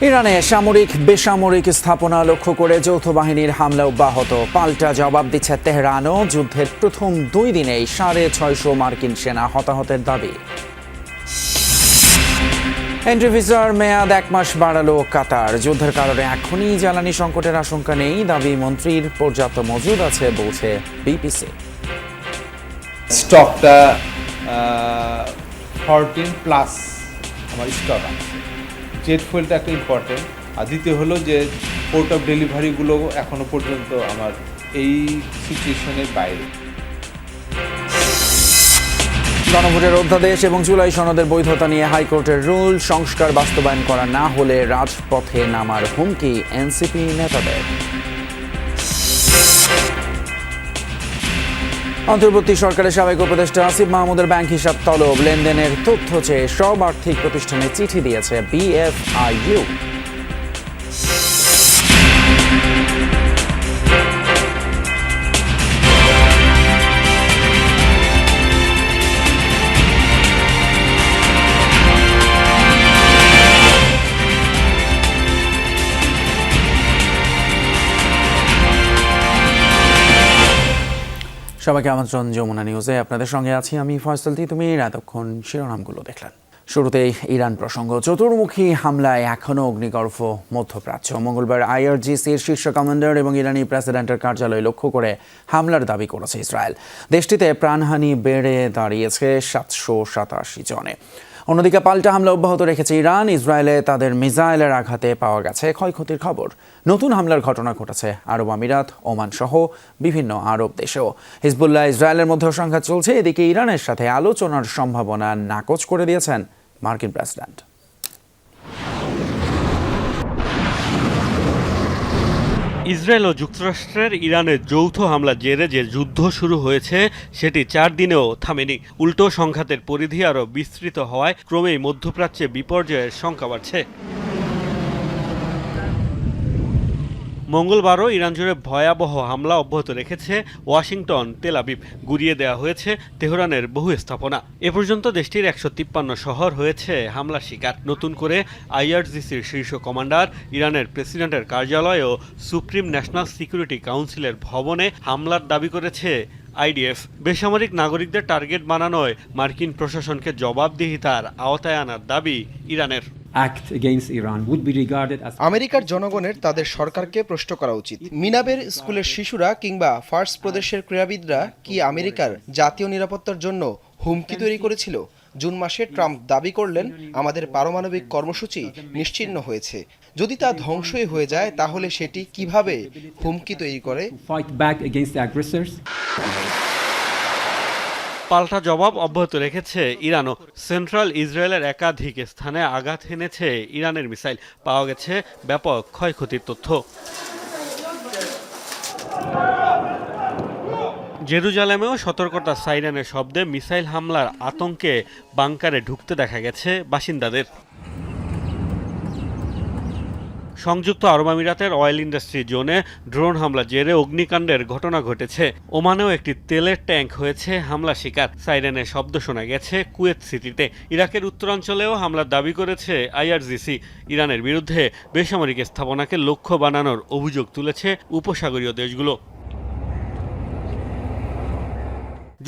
ইরানে সামরিক বেসামরিক স্থাপনা লক্ষ্য করে যৌথ বাহিনীর হামলা অব্যাহত। পাল্টা জবাব দিচ্ছে তেহরানও। যুদ্ধের প্রথম 2 দিনেই 650 মার্কিন সেনা হতাহতের দাবি। এন্ট্রি ভিসার মেয়াদ 1 মাস বাড়ালো কাতার। যুদ্ধের কারণে এখনই জ্বালানি সংকটের আশঙ্কা নেই, দাবি মন্ত্রীর। পর্যাপ্ত মজুদ আছে বলছে বিপিসি। স্টকটা 14+ আমার স্টক আছে। জেট ফুয়েলটা একটা ইম্পর্টেন্ট। আর দ্বিতীয় হলো যে পোর্ট অফ ডেলিভারিগুলো এখনো পর্যন্ত আমার এই সিচুয়েশনের বাইরে। গণভোটের অধ্যাদেশ এবং জুলাই সনদের বৈধতা নিয়ে হাইকোর্টের রুল। সংস্কার বাস্তবায়ন করা না হলে রাজপথে নামার হুমকি এনসিপি নেতাদের। অন্তর্বর্তী সরকারের সাবেক উপদেষ্টা আসিফ মাহমুদের ব্যাংক হিসাব তলব। লেনদেনের তথ্য চেয়ে সব আর্থিক প্রতিষ্ঠানে চিঠি দিয়েছে বিএফআইইউ। সবাইকে আমন্ত্রণ যমুনা নিউজে। আপনাদের সঙ্গে আছি আমি ফয়সাল তিতুমির। এতক্ষণ শিরোনামগুলো দেখলেন। শুরুতেই ইরান প্রসঙ্গ। চতুর্মুখী হামলায় এখনও অগ্নিগর্ভ মধ্যপ্রাচ্য। মঙ্গলবার আইআরজিসির শীর্ষ কমান্ডার এবং ইরানি প্রেসিডেন্টের কার্যালয় লক্ষ্য করে হামলার দাবি করেছে ইসরায়েল। দেশটিতে প্রাণহানি বেড়ে দাঁড়িয়েছে 787 জনে। অন্যদিকে পাল্টা হামলা অব্যাহত রেখেছে ইরান। ইসরায়েলে তাদের মিসাইলের আঘাতে পাওয়া গেছে ক্ষয়ক্ষতির খবর। নতুন হামলার ঘটনা ঘটেছে আরব আমিরাত, ওমান সহ বিভিন্ন আরব দেশেও। হিজবুল্লাহ ইসরায়েলের মধ্যেও সংঘাত চলছে। এদিকে ইরানের সাথে আলোচনার সম্ভাবনা নাকচ করে দিয়েছেন মার্কিন প্রেসিডেন্ট। ইসরায়েল ও যুক্তরাষ্ট্রের ইরানের যৌথ হামলা জেরে যে যুদ্ধ শুরু হয়েছে সেটি 4 দিনেও থামেনি। উল্টো সংঘাতের পরিধি আরও বিস্তৃত হওয়ায় ক্রমেই মধ্যপ্রাচ্যে বিপর্যয়ের শঙ্কা বাড়ছে। মঙ্গলবারও ইরান জুড়ে ভয়াবহ হামলা অব্যাহত রেখেছে ওয়াশিংটন, তেল আবিব। গুড়িয়ে দেওয়া হয়েছে তেহরানের বহু স্থাপনা। এ পর্যন্ত দেশটির 153 শহর হয়েছে হামলার শিকার। নতুন করে আইআরজিসির শীর্ষ কমান্ডার, ইরানের প্রেসিডেন্টের কার্যালয় ও সুপ্রিম ন্যাশনাল সিকিউরিটি কাউন্সিলের ভবনে হামলার দাবি করেছে আইডিএফ। বেসামরিক নাগরিকদের টার্গেট বানানোয় মার্কিন প্রশাসনকে জবাবদিহিতার আওতায় আনার দাবি ইরানের। আমেরিকার জনগণের তাদের সরকারকে প্রশ্ন করা উচিত। মিনাবের স্কুলের শিশুরা কিংবা ফার্স প্রদেশের ক্রীড়াবিদরা কি আমেরিকার জাতীয় নিরাপত্তার জন্য হুমকি তৈরি করেছিল? জুন মাসে ট্রাম্প দাবি করলেন আমাদের পারমাণবিক কর্মসূচি নিশ্চিহ্ন হয়েছে। যদি তা ধ্বংসই হয়ে যায় তাহলে সেটি কিভাবে হুমকি তৈরি করে? পাল্টা জবাব অব্যাহত রেখেছে ইরানও। সেন্ট্রাল ইসরায়েলের একাধিক স্থানে আঘাত হেনেছে ইরানের মিসাইল। পাওয়া গেছে ব্যাপক ক্ষয়ক্ষতির তথ্য। জেরুজালেমেও সতর্কতা সাইরেনের শব্দে মিসাইল হামলার আতঙ্কে বাংকারে ঢুকতে দেখা গেছে বাসিন্দাদের। সংযুক্ত আরব আমিরাতের অয়েল ইন্ডাস্ট্রি জোনে ড্রোন হামলা জেরে অগ্নিকাণ্ডের ঘটনা ঘটেছে। ওমানেও একটি তেলের ট্যাঙ্ক হয়েছে হামলা শিকার। সাইরেনের শব্দ শোনা গেছে কুয়েত সিটিতে। ইরাকের উত্তরাঞ্চলেও হামলার দাবি করেছে আইআরজিসি। ইরানের বিরুদ্ধে বেসামরিক স্থাপনাকে লক্ষ্য বানানোর অভিযোগ তুলেছে উপসাগরীয় দেশগুলো।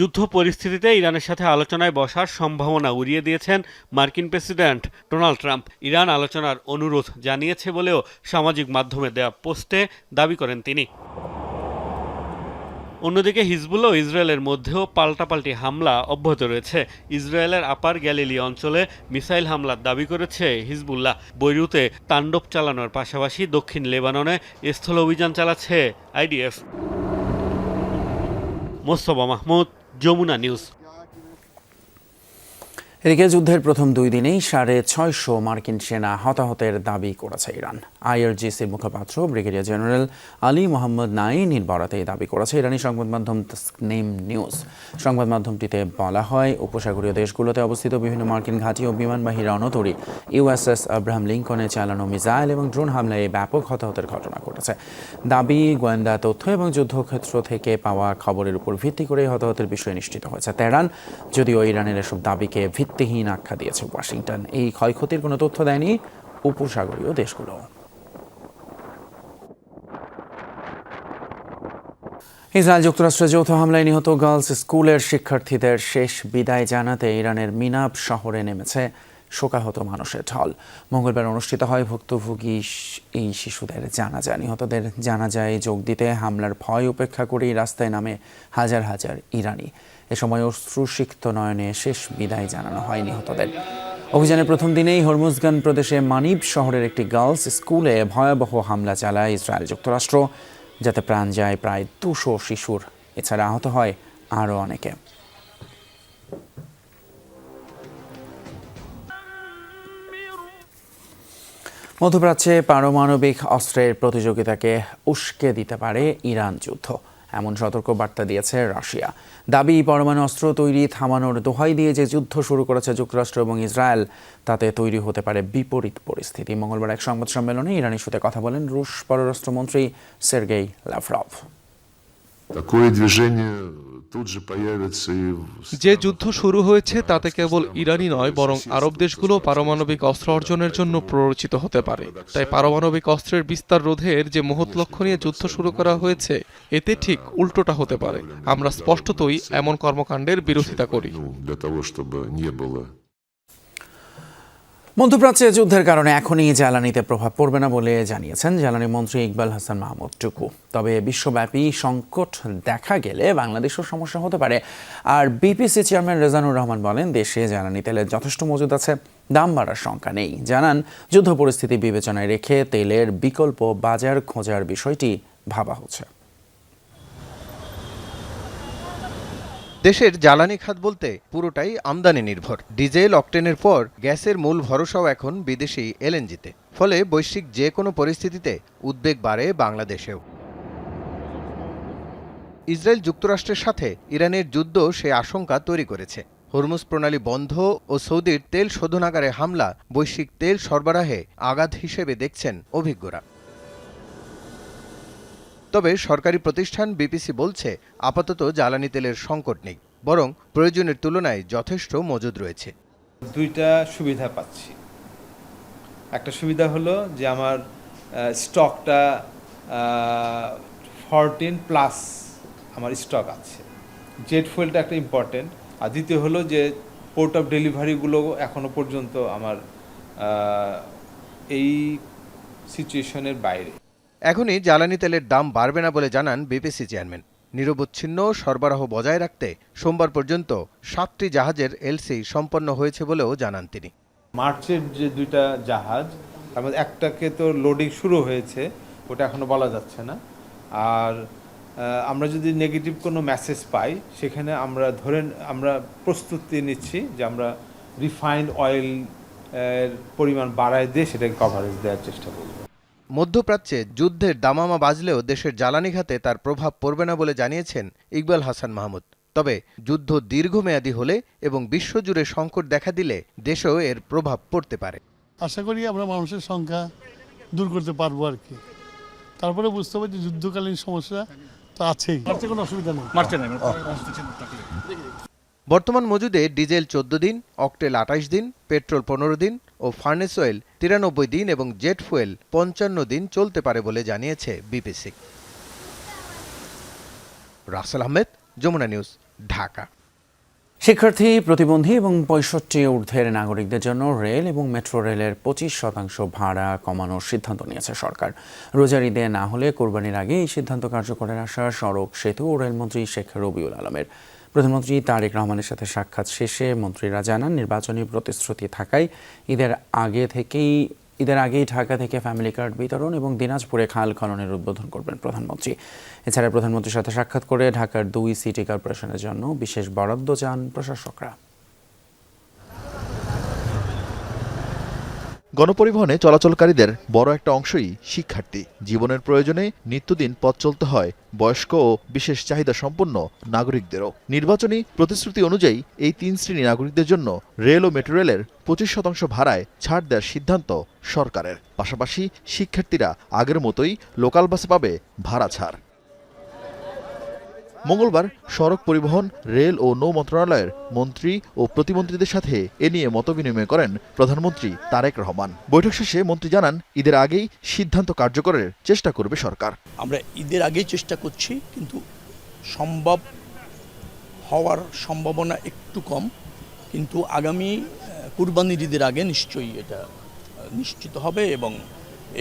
যুদ্ধ পরিস্থিতিতে ইরানের সাথে আলোচনায় বসার সম্ভাবনা উড়িয়ে দিয়েছেন মার্কিন প্রেসিডেন্ট ডোনাল্ড ট্রাম্প। ইরান আলোচনার অনুরোধ জানিয়েছে বলেও সামাজিক মাধ্যমে দেয়া পোস্টে দাবি করেন তিনি। অন্যদিকে হিজবুল্লাহ ও ইসরায়েলের মধ্যেও পাল্টাপাল্টি হামলা অব্যাহত রয়েছে। ইসরায়েলের আপার গ্যালিলি অঞ্চলে মিসাইল হামলার দাবি করেছে হিজবুল্লাহ। বৈরুতে তাণ্ডব চালানোর পাশাপাশি দক্ষিণ লেবাননে স্থল অভিযান চালাচ্ছে আইডিএফ। মোস্তফা মাহমুদ, যমুনা নিউজ। এদিকে যুদ্ধের প্রথম 2 দিনেই 650 মার্কিন সেনা হতাহতের দাবি করেছে ইরান। আইআরজিসির মুখপাত্র ব্রিগেডিয়ার জেনারেল আলী মোহাম্মদ নাইনের বরাতে দাবি করেছে ইরানি সংবাদ মাধ্যম তাসনিম নিউজ। সংবাদ মাধ্যমটিতে বলা হয়, উপসাগরীয় দেশগুলোতে অবস্থিত বিভিন্ন মার্কিন ঘাঁটি ও বিমানবাহী রণতরী ইউএসএস আব্রাহাম লিঙ্কনে চালানো মিসাইল এবং ড্রোন হামলায় ব্যাপক হতাহতের ঘটনা ঘটেছে। দাবি, গোয়েন্দা তথ্য এবং যুদ্ধক্ষেত্র থেকে পাওয়া খবরের উপর ভিত্তি করে হতাহতের বিষয় নিশ্চিত হয়েছে তেহরান। যদিও ইরানের এসব দাবিকে ভিত্তিহীন আখ্যা দিয়েছে ওয়াশিংটন। এই ক্ষয়ক্ষতির কোনো তথ্য দেয়নি উপসাগরীয় দেশগুলো। ইসরায়েল যুক্তরাষ্ট্রের যৌথ হামলায় নিহত গার্লস স্কুলের শিক্ষার্থীদের শেষ বিদায় জানাতে ইরানের মিনাব শহরে নেমেছে শোকাহত মানুষের ঢল। মঙ্গলবার অনুষ্ঠিত হয় ভুক্তভোগী এই শিশুদের জানাজা। নিহতদের জানাজায় যোগ দিতে হামলার ভয় উপেক্ষা করেই রাস্তায় নামে হাজার হাজার ইরানি। এ সময় অশ্রুসিক্ত নয়নে শেষ বিদায় জানানো হয় নিহতদের। অভিযানের প্রথম দিনেই হরমুজগান প্রদেশে মানিব শহরের একটি গার্লস স্কুলে ভয়াবহ হামলা চালায় ইসরায়েল যুক্তরাষ্ট্র, যাতে প্রাণ যায় প্রায় 200 শিশুর। এছাড়া আহত হয় আরও অনেকে। মধ্যপ্রাচ্যে পারমাণবিক অস্ত্রের প্রতিযোগিতাকে উস্কে দিতে পারে ইরান যুদ্ধ, এমন সতর্ক বার্তা দিয়েছে রাশিয়া। দাবি, পরমাণু অস্ত্র তৈরি থামানোর দোহাই দিয়ে যে যুদ্ধ শুরু করেছে যুক্তরাষ্ট্র এবং ইসরায়েল, তাতে তৈরি হতে পারে বিপরীত পরিস্থিতি। মঙ্গলবার এক সংবাদ সম্মেলনে ইরান ইস্যুতে কথা বলেন রুশ পররাষ্ট্রমন্ত্রী সের্গেই লাভরভ। যে যুদ্ধ শুরু হয়েছে তাতে কেবল ইরানই নয়, বরং আরব দেশগুলো পারমাণবিক অস্ত্র অর্জনের জন্য প্ররোচিত হতে পারে। তাই পারমাণবিক অস্ত্রের বিস্তার রোধের যে মহৎ লক্ষ্য নিয়ে যুদ্ধ শুরু করা হয়েছে, এতে ঠিক উল্টোটা হতে পারে। আমরা স্পষ্টতই এমন কর্মকাণ্ডের বিরোধিতা করি। মধ্যপ্রাচ্যে যুদ্ধের কারণে এখনই জ্বালানিতে প্রভাব পড়বে না বলে জানিয়েছেন জ্বালানি মন্ত্রী ইকবাল হাসান মাহমুদ টুকু। তবে বিশ্বব্যাপী সংকট দেখা গেলে বাংলাদেশেও সমস্যা হতে পারে। আর বিপিসি চেয়ারম্যান রেজানুর রহমান বলেন, দেশে জ্বালানি তেলের যথেষ্ট মজুদ আছে, দাম বাড়ার শঙ্কা নেই। জানান, যুদ্ধ পরিস্থিতি বিবেচনায় রেখে তেলের বিকল্প বাজার খোঁজার বিষয়টি ভাবা হচ্ছে। দেশের জ্বালানি খাত বলতে পুরোটাই আমদানি নির্ভর। ডিজেল, অকটেনের পর গ্যাসের মূল ভরসাও এখন বিদেশি এলএনজিতে। ফলে বৈশ্বিক যে কোনো পরিস্থিতিতে উদ্বেগ বাড়ে বাংলাদেশেও। ইসরায়েল যুক্তরাষ্ট্রের সাথে ইরানের যুদ্ধ সে আশঙ্কা তৈরি করেছে। হরমুজ প্রণালী বন্ধ ও সৌদির তেল শোধনাগারে হামলা বৈশ্বিক তেল সরবরাহে আঘাত হিসেবে দেখছেন অভিজ্ঞরা। তবে সরকারি প্রতিষ্ঠান বিপিসি বলছে, আপাতত জ্বালানি তেলের সংকট নেই, বরং প্রয়োজনের তুলনায় যথেষ্ট মজুদ রয়েছে। দুইটা সুবিধা পাচ্ছি। একটা সুবিধা হলো যে আমার স্টকটা 14+ আমার স্টক আছে। জেট ফুয়েলটা একটা ইম্পর্টেন্ট। আর দ্বিতীয় হলো যে পোর্ট অফ ডেলিভারিগুলো এখনো পর্যন্ত আমার এই সিচুয়েশনের বাইরে। এখনই জ্বালানি তেলের দাম বাড়বে না বলে জানান বিপিসি চেয়ারম্যান। নিরবচ্ছিন্ন সরবরাহ বজায় রাখতে সোমবার পর্যন্ত 7টি জাহাজের এলসি সম্পন্ন হয়েছে বলেও জানান তিনি। মার্চের যে দুইটা জাহাজ, তার মধ্যে একটাকে তো লোডিং শুরু হয়েছে, ওটা এখনো বলা যাচ্ছে না। আর আমরা যদি নেগেটিভ কোনো মেসেজ পাই, সেখানে আমরা প্রস্তুতি নিচ্ছি যে আমরা রিফাইন্ড অয়েল এর পরিমাণ বাড়ায় দিয়ে সেটাকে কভারেজ দেওয়ার চেষ্টা করব। মধ্যপ্রাচ্যে যুদ্ধের দামামা বাজলেও দেশের জ্বালানি খাতে তার প্রভাব পড়বে না বলে জানিয়েছেন ইকবাল হাসান মাহমুদ। তবে যুদ্ধ দীর্ঘমেয়াদী হলে এবং বিশ্বজুড়ে সংকট দেখা দিলে দেশেও এর প্রভাব পড়তে পারে। আশা করি আমরা মানুষের সংখ্যা দূর করতে পারবো আর কি। তারপরে বুঝতে হবে যে যুদ্ধকালীন সমস্যা তো আছেই, কোনো অসুবিধা নেই। বর্তমান মজুদে ডিজেল 14 দিন, অকটেল 28 দিন, পেট্রোল 15 দিন ও ফার্নেস অয়েল 93 দিন এবং জেট ফুয়েল 55 দিন চলতে পারে বলে জানিয়েছে বিপিসি। রাসেল আহমেদ, যমুনা নিউজ, ঢাকা। শিক্ষার্থী, প্রতিবন্ধী এবং 65 ঊর্ধ্বের নাগরিকদের জন্য রেল এবং মেট্রো রেলের 25% ভাড়া কমানোর সিদ্ধান্ত নিয়েছে সরকার। রোজার ঈদে না হলে কোরবানির আগে এই সিদ্ধান্ত কার্যকরের আশা সড়ক, সেতু ও রেলমন্ত্রী শেখ রবিউল আলমের। প্রধানমন্ত্রী তারেক রহমানের সাথে সাক্ষাৎ শেষে মন্ত্রীরা জানান, নির্বাচনী প্রতিশ্রুতি থাকায় ঈদের আগেই ঢাকা থেকে ফ্যামিলি কার্ড বিতরণ এবং দিনাজপুরে খাল খননের উদ্বোধন করবেন প্রধানমন্ত্রী। এছাড়া প্রধানমন্ত্রীর সাথে সাক্ষাৎ করে ঢাকার 2 সিটি কর্পোরেশনের জন্য বিশেষ বরাদ্দ চান প্রশাসকরা। গণপরিবহনে চলাচলকারীদের বড় একটা অংশই শিক্ষার্থী। জীবনের প্রয়োজনে নিত্যদিন পথ চলতে হয় বয়স্ক ও বিশেষ চাহিদা সম্পন্ন নাগরিকদেরও। নির্বাচনী প্রতিশ্রুতি অনুযায়ী এই 3 শ্রেণী নাগরিকদের জন্য রেল ও মেট্রো রেলের 25% ভাড়ায় ছাড় দেওয়ার সিদ্ধান্ত সরকারের। পাশাপাশি শিক্ষার্থীরা আগের মতোই লোকাল বাসে পাবে ভাড়া ছাড়। মঙ্গলবার সড়ক পরিবহন, রেল ও নৌ মন্ত্রণালয়ের মন্ত্রী ও প্রতিমন্ত্রীদের সাথে এ নিয়ে মতবিনিময় করেন প্রধানমন্ত্রী তারেক রহমান। বৈঠক শেষে মন্ত্রী জানান, ঈদের আগেই সিদ্ধান্ত কার্যকরের চেষ্টা করবে সরকার। আমরা ঈদের আগেই চেষ্টা করছি, কিন্তু সম্ভব হওয়ার সম্ভাবনা একটু কম, কিন্তু আগামী কুরবানির ঈদের আগে নিশ্চয়ই এটা নিশ্চিত হবে এবং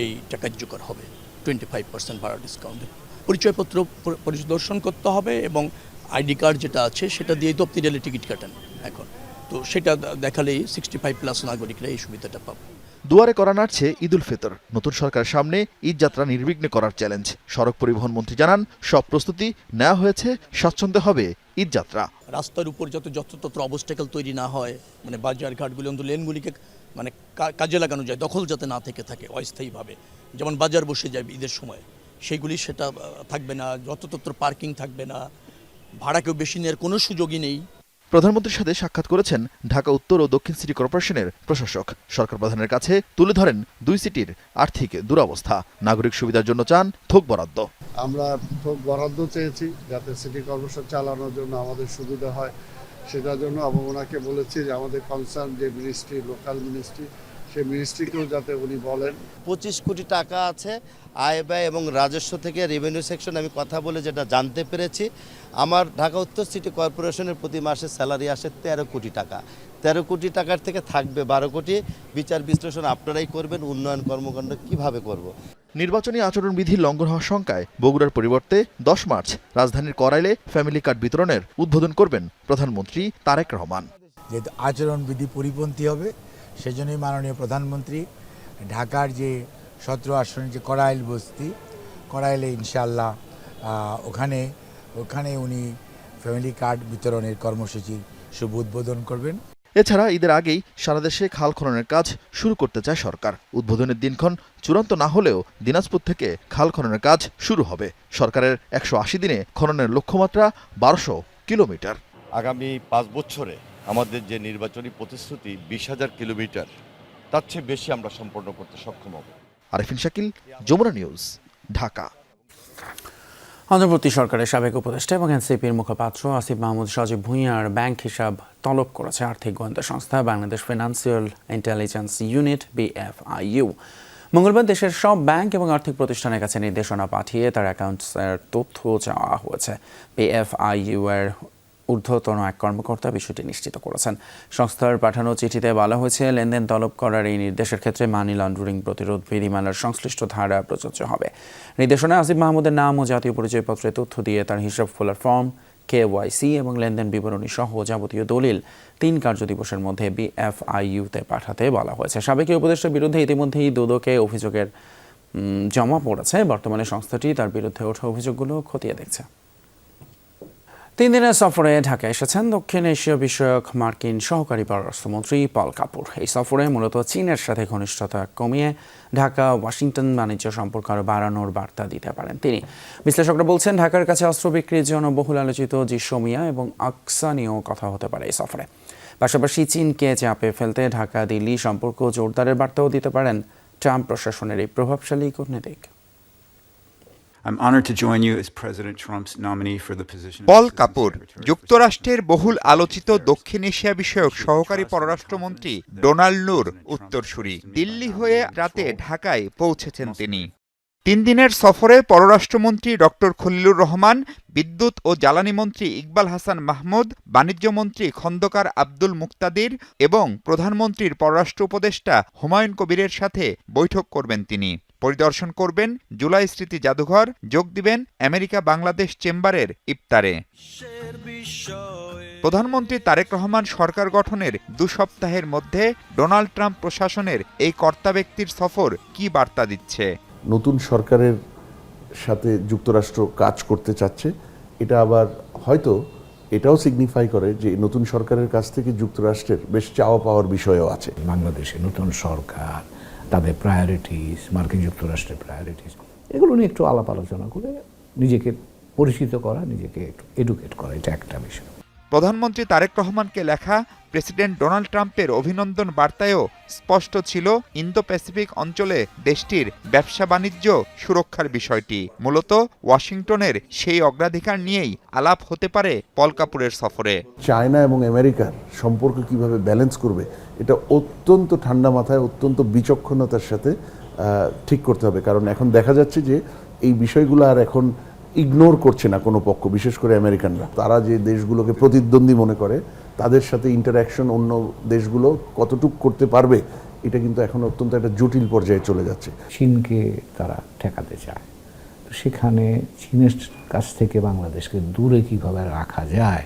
এইটা কার্যকর হবে। 25% ভাড়া ডিসকাউন্টে পরিচয়পত্র পরিদর্শন করতে হবে এবং আইডি কার্ড যেটা আছে সেটা দিয়েই তো আপনি রেলে টিকিট কাটেন এখন, তো সেটা দেখালেই 65+ নাগরিকরা এই সুবিধাটা পাবে। দুয়ারে করা নাড়ছে ঈদ উল ফিতর। নতুন সরকারের সামনে ঈদ যাত্রা নির্বিঘ্নে করার চ্যালেঞ্জ। সড়ক পরিবহন মন্ত্রী জানান, সব প্রস্তুতি নেওয়া হয়েছে, স্বাচ্ছন্দ্যে হবে ঈদ যাত্রা। রাস্তার উপর যততত্র অবস্টেকেল তৈরি না হয়, মানে বাজার ঘাটগুলি অন্তত লেনগুলিকে মানে কাজে লাগানো যায়, দখল যাতে না থেকে থাকে অস্থায়ীভাবে, যেমন বাজার বসে যায় ঈদের সময়, সেইগুলি সেটা থাকবে না, যততত্র পার্কিং থাকবে না, ভাড়া কেউ বেশি নেওয়ার কোনো সুযোগই নেই। প্রধানমন্ত্রীর সাথে সাক্ষাৎ করেছেন ঢাকা উত্তর ও দক্ষিণ সিটি কর্পোরেশনের প্রশাসক। সরকার প্রধানের কাছে তুলে ধরেন 2 সিটির আর্থিক দুরবস্থা। নাগরিক সুবিধার জন্য চান থোক বরাদ্দ। আমরা থোক বরাদ্দ চেয়েছি যাতে সিটি কর্পোরেশন চালানোর জন্য আমাদের সুবিধা হয়, সেটার জন্য ওনাকে বলেছি যে আমাদের কনসার্ন যে মিনিস্ট্রি, লোকাল মিনিস্ট্রি, সেই মিনিস্ট্রিকেও যাতে উনি বলেন। 25 কোটি টাকা আছে আয় ব্যয় এবং রাজস্ব থেকে, রেভিনিউ সেকশন আমি কথা বলে যেটা জানতে পেরেছি, আমার ঢাকা উত্তর সিটি কর্পোরেশনের প্রতি মাসে স্যালারি আসে 13 কোটি টাকা। 13 কোটি টাকার থেকে থাকবে 12 কোটি। বিচার বিশ্লেষণ আপনারাই করবেন, উন্নয়ন কর্মকাণ্ড কিভাবে করব। নির্বাচনী আচরণবিধি লঙ্ঘন হওয়ার শঙ্কায় বগুড়ার পরিবর্তে 10 মার্চ রাজধানীর করাইলে ফ্যামিলি কার্ড বিতরণের উদ্বোধন করবেন প্রধানমন্ত্রী তারেক রহমান। যেহেতু আচরণবিধি পরিপন্থী হবে, সেজন্যই মাননীয় প্রধানমন্ত্রী ঢাকার যে 17 আসনের যে করাইল বস্তি, করাইলে ইনশাআল্লাহ ওখানে উনি ফ্যামিলি কার্ড বিতরণের কর্মসূচির শুভ উদ্বোধন করবেন। এছাড়া ঈদের আগেই সারা দেশে খাল খননের কাজ শুরু করতে চায় সরকার। উদ্বোধনের দিনক্ষণ চূড়ান্ত না হলেও দিনাজপুর থেকে খাল খননের কাজ শুরু হবে। সরকারের 180 দিনে খননের লক্ষ্যমাত্রা 1200 কিলোমিটার। আগামী 5 বছরে আমাদের যে নির্বাচনী প্রতিশ্রুতি 20,000 কিলোমিটার, তার চেয়ে বেশি আমরা সম্পন্ন করতে সক্ষম হব। আরিফিন শাকিল, যমুনা নিউজ, ঢাকা। অন্তর্বর্তী সরকারের সাবেক উপদেষ্টা এবং এনসিপির মুখপাত্র আসিফ মাহমুদ সজীব ভুঁইয়ার ব্যাংক হিসাব তলব করেছে আর্থিক গোয়েন্দা সংস্থা Bangladesh financial intelligence unit BFIU। মঙ্গলবার দেশের সব ব্যাংক এবং আর্থিক প্রতিষ্ঠানের কাছে নির্দেশনা পাঠিয়ে তার অ্যাকাউন্টসের তথ্য চাওয়া হয়েছে। BFIU এর ঊর্ধ্বতন এক কর্মকর্তা বিষয়টি নিশ্চিত করেছেন। সংস্থার পাঠানো চিঠিতে বলা হয়েছে, লেনদেন তলব করার এই নির্দেশের ক্ষেত্রে মানি লন্ডারিং প্রতিরোধ বিধিমালার সংশ্লিষ্ট ধারা প্রযোজ্য হবে। নির্দেশনায় আসিফ মাহমুদের নাম ও জাতীয় পরিচয়পত্রের তথ্য দিয়ে তার হিসাব খোলার ফর্ম, KYC এবং লেনদেন বিবরণী সহ যাবতীয় দলিল 3 কার্যদিবসের মধ্যে BFIU-তে পাঠাতে বলা হয়েছে। সাবেক উপদেষ্টার বিরুদ্ধে ইতিমধ্যেই দুদকে অভিযোগের জমা পড়েছে। বর্তমানে সংস্থাটি তার বিরুদ্ধে ওঠা অভিযোগগুলো খতিয়ে দেখছে। 3 দিনের সফরে ঢাকা এসেছেন দক্ষিণ এশীয় বিষয়ক মার্কিন সহকারী পররাষ্ট্রমন্ত্রী পল কাপুর। এই সফরে মূলত চীনের সাথে ঘনিষ্ঠতা কমিয়ে ঢাকা ওয়াশিংটন বাণিজ্য সম্পর্ক আরও বাড়ানোর বার্তা দিতে পারেন তিনি। বিশ্লেষকরা বলছেন, ঢাকার কাছে অস্ত্র বিক্রির জন্য বহুল আলোচিত জিসমিয়া এবং আকসা নিয়েও কথা হতে পারে এই সফরে। পাশাপাশি চীনকে চাপে ফেলতে ঢাকা দিল্লি সম্পর্ক জোরদারের বার্তাও দিতে পারেন ট্রাম্প প্রশাসনের এই প্রভাবশালী কূটনীতিক। পল কাপুর যুক্তরাষ্ট্রের বহুল আলোচিত দক্ষিণ এশিয়া বিষয়ক সহকারী পররাষ্ট্রমন্ত্রী ডোনাল্ড নুর উত্তরসূরি। দিল্লি হয়ে রাতে ঢাকায় পৌঁছেছেন তিনি। 3 দিনের সফরে পররাষ্ট্রমন্ত্রী ডক্টর খলিলুর রহমান, বিদ্যুৎ ও জ্বালানি মন্ত্রী ইকবাল হাসান মাহমুদ, বাণিজ্যমন্ত্রী খন্দকার আব্দুল মুক্তাদির এবং প্রধানমন্ত্রীর পররাষ্ট্র উপদেষ্টা হুমায়ুন কবিরের সাথে বৈঠক করবেন তিনি। পরিদর্শন করবেন জুলাই স্মৃতি জাদুঘর, যোগ দিবেন আমেরিকা বাংলাদেশ চেম্বারের ইফতারে। প্রধানমন্ত্রী তারেক রহমান সরকার গঠনের 2 সপ্তাহের মধ্যে ডোনাল্ড ট্রাম্প প্রশাসনের এই কর্তা ব্যক্তির সফর কি বার্তা দিচ্ছে? নতুন সরকারের সাথে যুক্তরাষ্ট্র কাজ করতে চাচ্ছে, এটা আবার হয়তো এটাও সিগনিফাই করে যে নতুন সরকারের কাছ থেকে যুক্তরাষ্ট্রের বেশ চাওয়া পাওয়ার বিষয়ও আছে। বাংলাদেশে নতুন সরকার, তাদের প্রায়োরিটিস, মার্কিন যুক্তরাষ্ট্রের প্রায়োরিটিস, এগুলো নিয়ে একটু আলাপ আলোচনা করে নিজেকে পরিচিত করা, নিজেকে একটু এডুকেট করা, এটা একটা বিষয়। প্রধানমন্ত্রী তারেক রহমানকে লেখা প্রেসিডেন্ট ডোনাল্ড ট্রাম্পের অভিনন্দন বার্তায়ও স্পষ্ট ছিল ইন্দো প্যাসিফিক অঞ্চলে দেশটির ব্যবসা বাণিজ্য সুরক্ষার বিষয়টি। মূলত ওয়াশিংটনের সেই অগ্রাধিকার নিয়েই আলাপ হতে পারে পল কাপুরের সফরে। চায়না এবং আমেরিকার সম্পর্ক কিভাবে ব্যালেন্স করবে এটা অত্যন্ত ঠান্ডা মাথায়, অত্যন্ত বিচক্ষণতার সাথে ঠিক করতে হবে। কারণ এখন দেখা যাচ্ছে যে এই বিষয়গুলো আর এখন ইগনোর করছে না কোনো পক্ষ, বিশেষ করে আমেরিকানরা। তারা যে দেশগুলোকে প্রতিদ্বন্দ্বী মনে করে তাদের সাথে ইন্টারঅ্যাকশন অন্য দেশগুলো কতটুকু করতে পারবে এটা কিন্তু এখন অত্যন্ত একটা জটিল পর্যায়ে চলে যাচ্ছে। চীনকে তারা ঠেকাতে চায়, তো সেখানে চীনের কাছ থেকে বাংলাদেশকে দূরে কিভাবে রাখা যায়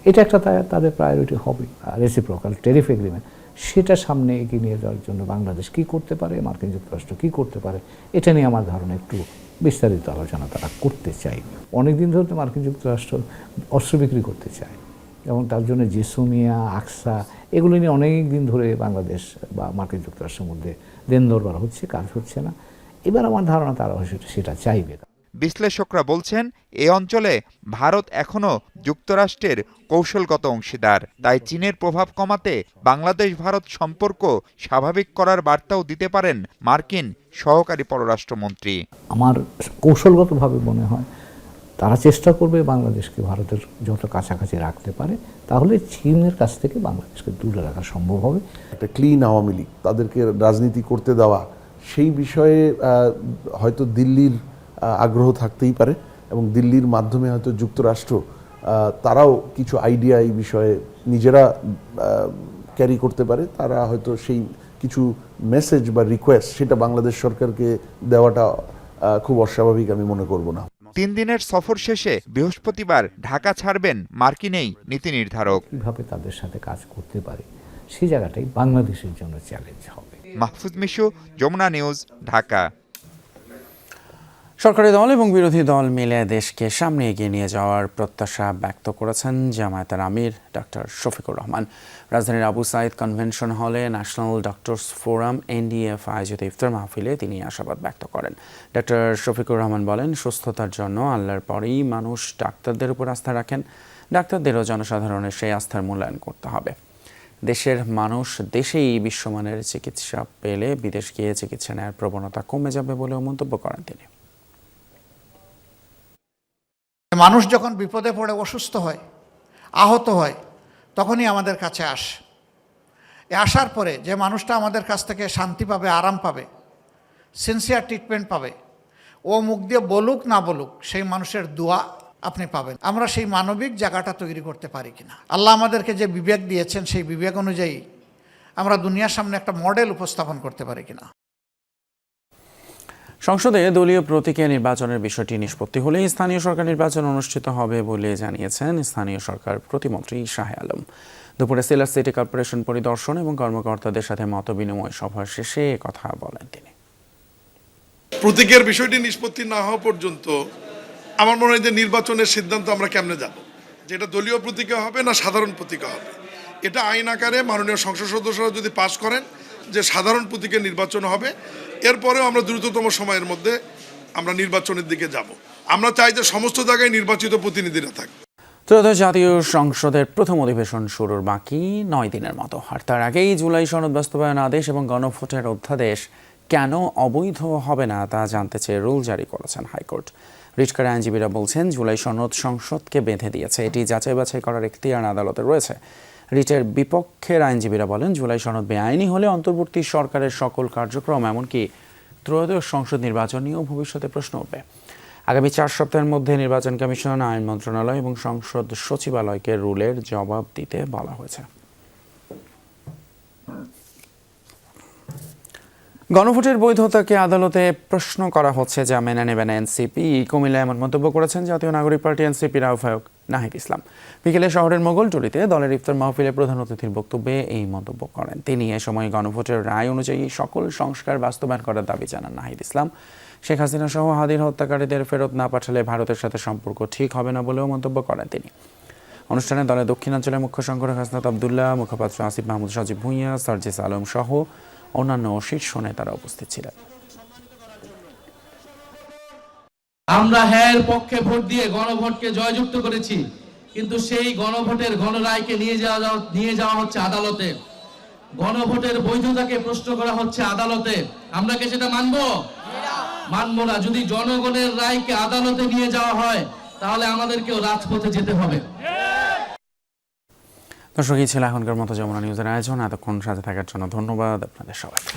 এটা একটা তাদের প্রায়োরিটি হবে। আর রেসিপ্রোকাল ট্যারিফ এগ্রিমেন্ট সেটা সামনে এগিয়ে নিয়ে যাওয়ার জন্য বাংলাদেশ কি করতে পারে, মার্কিন যুক্তরাষ্ট্র কি করতে পারে, এটা নিয়ে আমার ধারণা একটু বিস্তারিত আলোচনা তারা করতে চাইবে। অনেকদিন ধরে তো মার্কিন যুক্তরাষ্ট্র অস্ত্র বিক্রি করতে চায় এবং তার জন্য জেসমিয়া, আকসা এগুলো নিয়ে অনেক দিন ধরে বাংলাদেশ বা মার্কিন যুক্তরাষ্ট্রের মধ্যে দেন দরবার হচ্ছে, কাজ হচ্ছে না। এবার আমার ধারণা তারা সেটা চাইবে। বিশ্লেষকরা বলছেন এই অঞ্চলে ভারত এখনও যুক্তরাষ্ট্রের কৌশলগত অংশীদার, তাই চীনের প্রভাব কমাতে বাংলাদেশ ভারত সম্পর্ক স্বাভাবিক করার বার্তাও দিতে পারেন মার্কিন সহকারী পররাষ্ট্রমন্ত্রী। আমার কৌশলগতভাবে মনে হয় তারা চেষ্টা করবে বাংলাদেশকে ভারতের যত কাছাকাছি রাখতে পারে, তাহলে চীনের কাছ থেকে বাংলাদেশকে দূরে রাখা সম্ভব হবে। একটা ক্লিন আওয়ামী লীগ, তাদেরকে রাজনীতি করতে দেওয়া, সেই বিষয়ে হয়তো দিল্লির আগ্রহ থাকতেই পারে এবং দিল্লির মাধ্যমে হয়তো যুক্তরাষ্ট্র তারাও কিছু আইডিয়া এই বিষয়ে নিজেরা ক্যারি করতে পারে। তারা হয়তো সেই কিছু মেসেজ বা রিকোয়েস্ট সেটা বাংলাদেশ সরকারকে দেওয়াটা খুব অস্বাভাবিক আমি মনে করব না। 3 দিনের সফর শেষে বৃহস্পতিবার ঢাকা ছাড়বেন মার্কিন এই নীতি নির্ধারক। কিভাবে তাদের সাথে কাজ করতে পারে সেই জায়গাটাই বাংলাদেশের জন্য চ্যালেঞ্জ হবে। মাহফুজ মিশু, যমুনা নিউজ, ঢাকা। সরকারি দল এবং বিরোধী দল মিলে দেশকে সামনে এগিয়ে নিয়ে যাওয়ার প্রত্যাশা ব্যক্ত করেছেন জামায়াতের আমির ডক্টর শফিকুর রহমান। রাজধানীর আবু সাইদ কনভেনশন হলে ন্যাশনাল ডক্টরস ফোরাম এনডিএফ আয়োজিত ইফতার মাহফিলে তিনি আশাবাদ ব্যক্ত করেন। ডক্টর শফিকুর রহমান বলেন, সুস্থতার জন্য আল্লাহর পরেই মানুষ ডাক্তারদের উপর আস্থা রাখেন। ডাক্তারদেরও জনসাধারণের সেই আস্থার মূল্যায়ন করতে হবে। দেশের মানুষ দেশেই বিশ্বমানের চিকিৎসা পেলে বিদেশ গিয়ে চিকিৎসা নেওয়ার প্রবণতা কমে যাবে বলেও মন্তব্য করেন তিনি। মানুষ যখন বিপদে পড়ে অসুস্থ হয়, আহত হয়, তখনই আমাদের কাছে আসে। আসার পরে যে মানুষটা আমাদের কাছ থেকে শান্তি পাবে, আরাম পাবে, সিনসিয়ার ট্রিটমেন্ট পাবে, ও মুখ দিয়ে বলুক না বলুক সেই মানুষের দোয়া আপনি পাবেন। আমরা সেই মানবিক জায়গাটা তৈরি করতে পারি কিনা, আল্লাহ আমাদেরকে যে বিবেক দিয়েছেন সেই বিবেক অনুযায়ী আমরা দুনিয়ার সামনে একটা মডেল উপস্থাপন করতে পারি কিনা। সংসদে দলীয় প্রতীকে নির্বাচনের বিষয়টি নিষ্পত্তি হলে স্থানীয় সরকার নির্বাচন অনুষ্ঠিত হবে বলে জানিয়েছেন স্থানীয় সরকার প্রতিমন্ত্রী শাহ আলম। দুপুরে সিলেট সিটি কর্পোরেশন পরিদর্শন এবং কর্মকর্তাদের সাথে মতবিনিময় সভা শেষে কথা বলেন তিনি। প্রতীকের বিষয়টি নিষ্পত্তি না হওয়া পর্যন্ত আমার মনে হয় যে নির্বাচনের সিদ্ধান্ত আমরা কেমনে যাব, যেটা দলীয় প্রতীকে হবে না সাধারণ প্রতীকে হবে, এটা আইন আকারে মাননীয় সংসদ সদস্যরা যদি পাশ করেন যে সাধারণ প্রতীকে নির্বাচন হবে, এরপরেও আমরা দ্রুততম সময়ের মধ্যে আমরা নির্বাচনের দিকে যাব। আমরা চাই যে সমস্ত জায়গায় নির্বাচিত প্রতিনিধিরা থাকবে। ত্রয়োদশ জাতীয় সংসদের প্রথম অধিবেশন শুরুর বাকি 9 দিনের মতো, আর তার আগেই জুলাই সনদ বাস্তবায়ন আদেশ এবং গণভোটের অধ্যাদেশ কেন অবৈধ হবে না তা জানতে চেয়ে রুল জারি করেছেন হাইকোর্ট। রিটকার আইনজীবীরা বলছেন, জুলাই সনদ সংসদকে বেঁধে দিয়েছে, এটি যাচাই বাছাই করার এখতিয়ার আদালতে রয়েছে। রিটের বিপক্ষের আইনজীবীরা বলেন, জুলাই সনদ বেআইনি হলে অন্তর্বর্তী সরকারের সকল কার্যক্রম এমনকি ত্রয়োদশ সংসদ নির্বাচন নিয়েও ভবিষ্যতে প্রশ্ন উঠবে। আগামী 4 সপ্তাহের মধ্যে নির্বাচন কমিশন, আইন মন্ত্রণালয় এবং সংসদ সচিবালয়কে রুলের জবাব দিতে বলা হয়েছে। গণভোটের বৈধতাকে আদালতে প্রশ্ন করা হচ্ছে যা মেনে নেবেন এনসিপি। কুমিল্লা এমন মন্তব্য করেছেন জাতীয় নাগরিক পার্টি এনসিপির আহ্বায়ক নাহিদ ইসলাম। বিকেলে শহরের মোগলটুলিতে দলের ইফতার মাহফিলে প্রধান অতিথির বক্তব্যে এই মন্তব্য করেন তিনি। এ সময় গণভোটের রায় অনুযায়ী সকল সংস্কার বাস্তবায়ন করার দাবি জানান নাহিদ ইসলাম। শেখ হাসিনা সহ হাদির হত্যাকারীদের ফেরত না পাঠালে ভারতের সাথে সম্পর্ক ঠিক হবে না বলেও মন্তব্য করেন তিনি। অনুষ্ঠানে দলের দক্ষিণাঞ্চলের মুখ্য সংগঠক হাসনাত আবদুল্লাহ, মুখপাত্র আসিফ মাহমুদ সজীব ভুঁইয়া, সার্জিস আলম সহ অন্যান্য শীর্ষ নেতারা উপস্থিত ছিলেন। আমরা হ্যাঁ পক্ষে ভোট দিয়ে গণভোটকে জয়যুক্ত করেছি। কিন্তু সেই গণভোটের গণরায়কে নিয়ে যাওয়া হচ্ছে আদালতে, গণভোটের বৈধতাকে প্রশ্ন করা হচ্ছে আদালতে। আমরা কি সেটা মানবো না। যদি জনগণের রায়কে আদালতে নিয়ে যাওয়া হয় তাহলে আমাদেরকেও রাজপথে যেতে হবে। দর্শক, এই ছিল এখনকার মতো যমুনা নিউজের আয়োজন। এতক্ষণ সাথে থাকার জন্য ধন্যবাদ আপনাদের সবাইকে।